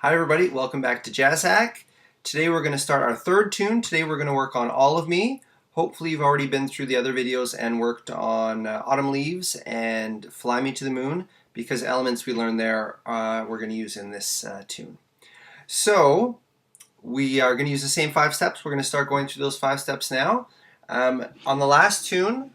Hi everybody, welcome back to Jazz Hack. Today we're going to start our third tune. Today we're going to work on All of Me. Hopefully you've already been through the other videos and worked on Autumn Leaves and Fly Me to the Moon, because elements we learned there we're going to use in this tune. So we are going to use the same 5 steps. We're going to start going through those 5 steps now. On the last tune,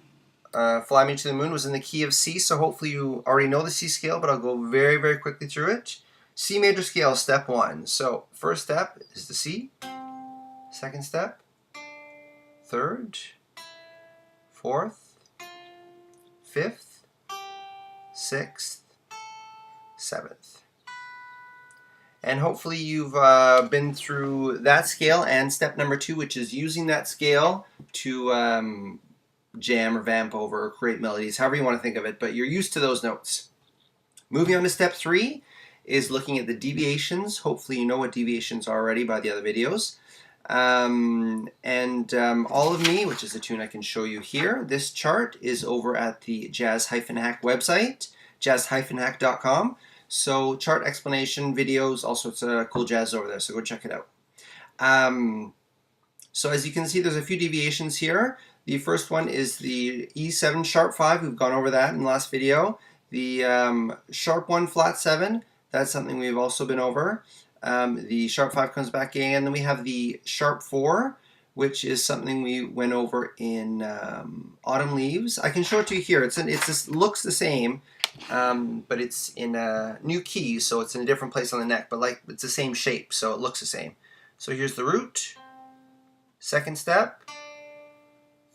Fly Me to the Moon was in the key of C, so hopefully you already know the C scale, but I'll go very, very quickly through it. C major scale, step 1. So first step is the C, second step, third, fourth, fifth, sixth, seventh. And hopefully you've been through that scale and step number 2, which is using that scale to jam or vamp over or create melodies, however you want to think of it, but you're used to those notes. Moving on to step 3 is looking at the deviations. Hopefully you know what deviations are already by the other videos. All of Me, which is a tune I can show you here. This chart is over at the Jazz-Hack website, jazz-hack.com. So chart explanation, videos, all sorts of cool jazz over there, so go check it out. So as you can see, there's a few deviations here. The first one is the E7 sharp 5. We've gone over that in the last video. The sharp 1 flat 7. That's something we've also been over. The sharp 5 comes back again, and then we have the sharp 4, which is something we went over in Autumn Leaves. I can show it to you here. It looks the same, but it's in a new key, so it's in a different place on the neck, but like it's the same shape, so it looks the same. So here's the root, second step,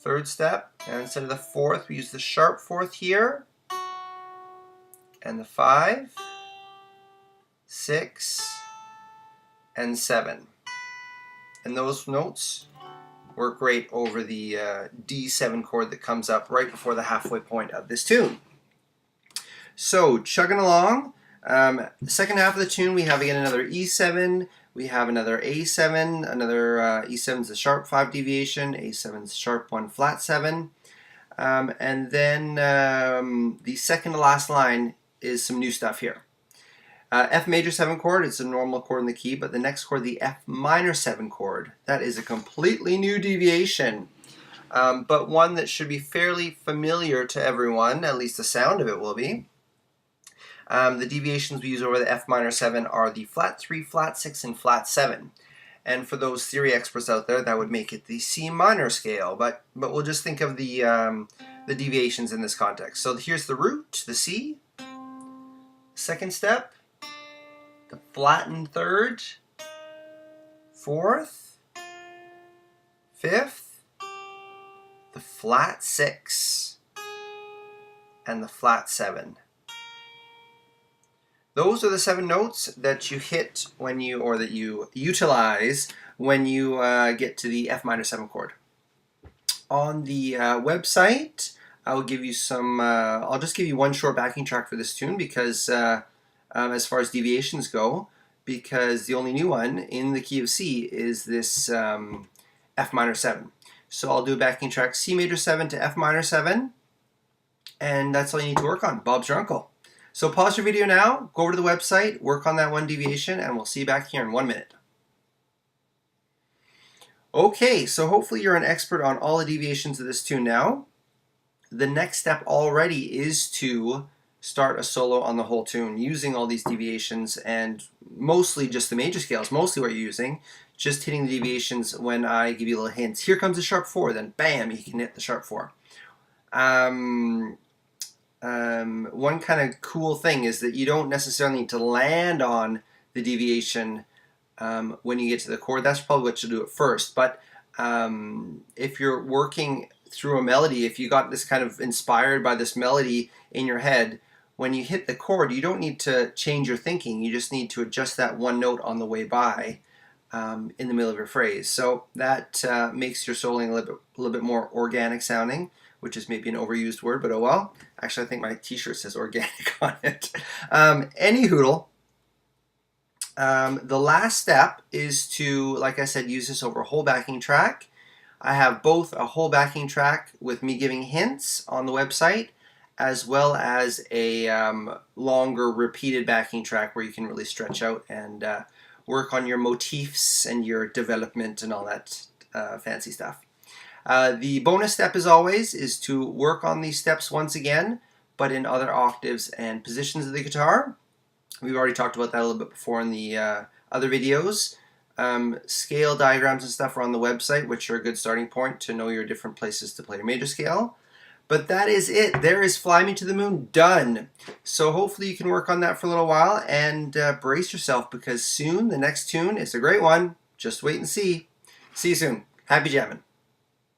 third step, and instead of the 4th, we use the sharp 4th here, and the 5, 6, and 7. And those notes work great over the D7 chord that comes up right before the halfway point of this tune. So, chugging along, the second half of the tune, we have again another E7, we have another A7, another E7 is the sharp 5 deviation, A7 is the sharp 1 flat 7, and then the second to last line is some new stuff here. F major 7 chord, it's a normal chord in the key, but the next chord, the F minor 7 chord, that is a completely new deviation, but one that should be fairly familiar to everyone, at least the sound of it will be. The deviations we use over the F minor 7 are the flat 3, flat 6, and flat 7. And for those theory experts out there, that would make it the C minor scale, but we'll just think of the deviations in this context. So here's the root, the C, second step, the flattened 3rd, 4th, 5th, the flat 6, and the flat 7. Those are the 7 notes that you hit when you, or that you utilize when you get to the F minor 7 chord. On the website, I'll give you some, I'll just give you one short backing track for this tune because as far as deviations go, because the only new one in the key of C is this F minor 7. So I'll do a backing track C major 7 to F minor 7, and that's all you need to work on. Bob's your uncle. So pause your video now, go over to the website, work on that one deviation, and we'll see you back here in 1 minute. Okay, so hopefully you're an expert on all the deviations of this tune now. The next step already is to start a solo on the whole tune using all these deviations, and mostly just the major scales, mostly what you're using, just hitting the deviations when I give you little hints. Here comes the sharp 4, then bam, you can hit the sharp 4. One kind of cool thing is that you don't necessarily need to land on the deviation when you get to the chord. That's probably what you'll do at first, but if you're working through a melody, if you got this kind of inspired by this melody in your head, when you hit the chord, you don't need to change your thinking. You just need to adjust that one note on the way by in the middle of your phrase. So that makes your soloing a little bit more organic sounding, which is maybe an overused word, but oh well. Actually, I think my t-shirt says organic on it. Any hoodle. The last step is to, like I said, use this over a whole backing track. I have both a whole backing track with me giving hints on the website, as well as a longer repeated backing track where you can really stretch out and work on your motifs and your development and all that fancy stuff. The bonus step, as always, is to work on these steps once again, but in other octaves and positions of the guitar. We've already talked about that a little bit before in the other videos. Scale diagrams and stuff are on the website, which are a good starting point to know your different places to play your major scale. But that is it. There is Fly Me to the Moon done. So hopefully you can work on that for a little while and brace yourself, because soon the next tune is a great one. Just wait and see. See you soon. Happy jamming.